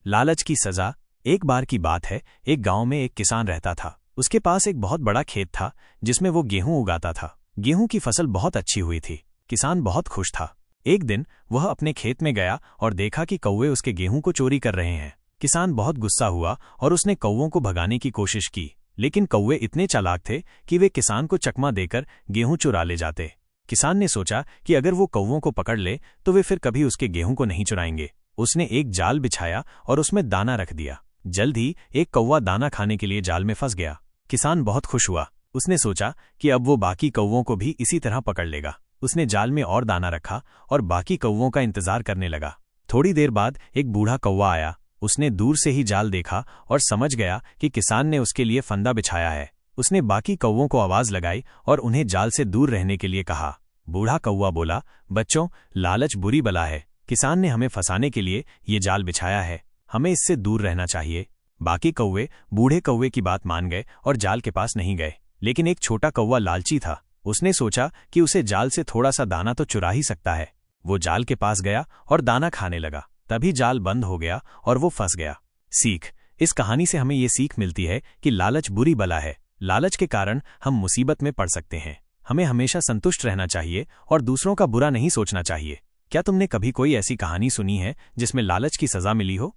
लालच की सजा। एक बार की बात है, एक गांव में एक किसान रहता था। उसके पास एक बहुत बड़ा खेत था जिसमें वो गेहूं उगाता था। गेहूं की फसल बहुत अच्छी हुई थी। किसान बहुत खुश था। एक दिन वह अपने खेत में गया और देखा कि कौवे उसके गेहूं को चोरी कर रहे हैं। किसान बहुत गुस्सा हुआ और उसने कौवों को भगाने की कोशिश की, लेकिन कौवे इतने चालाक थे कि वे किसान को चकमा देकर गेहूं चुरा ले जाते। किसान ने सोचा कि अगर वो कौवों को पकड़ ले तो वे फिर कभी उसके गेहूं को नहीं चुराएंगे। उसने एक जाल बिछाया और उसमें दाना रख दिया। जल्द ही एक कौवा दाना खाने के लिए जाल में फंस गया। किसान बहुत खुश हुआ। उसने सोचा कि अब वो बाकी कौवों को भी इसी तरह पकड़ लेगा। उसने जाल में और दाना रखा और बाकी कौवों का इंतजार करने लगा। थोड़ी देर बाद एक बूढ़ा कौवा आया। उसने दूर से ही जाल देखा और समझ गया कि किसान ने उसके लिए फंदा बिछाया है। उसने बाकी कौवों को आवाज लगाई और उन्हें जाल से दूर रहने के लिए कहा। बूढ़ा कौवा बोला, बच्चों, लालच बुरी बला है। किसान ने हमें फंसाने के लिए ये जाल बिछाया है, हमें इससे दूर रहना चाहिए। बाकी कौवे बूढ़े कौवे की बात मान गए और जाल के पास नहीं गए। लेकिन एक छोटा कौवा लालची था। उसने सोचा कि उसे जाल से थोड़ा सा दाना तो चुरा ही सकता है। वो जाल के पास गया और दाना खाने लगा। तभी जाल बंद हो गया और वो फंस गया। सीख। इस कहानी से हमें ये सीख मिलती है कि लालच बुरी बला है। लालच के कारण हम मुसीबत में पड़ सकते हैं। हमें हमेशा संतुष्ट रहना चाहिए और दूसरों का बुरा नहीं सोचना चाहिए। क्या तुमने कभी कोई ऐसी कहानी सुनी है जिसमें लालच की सजा मिली हो?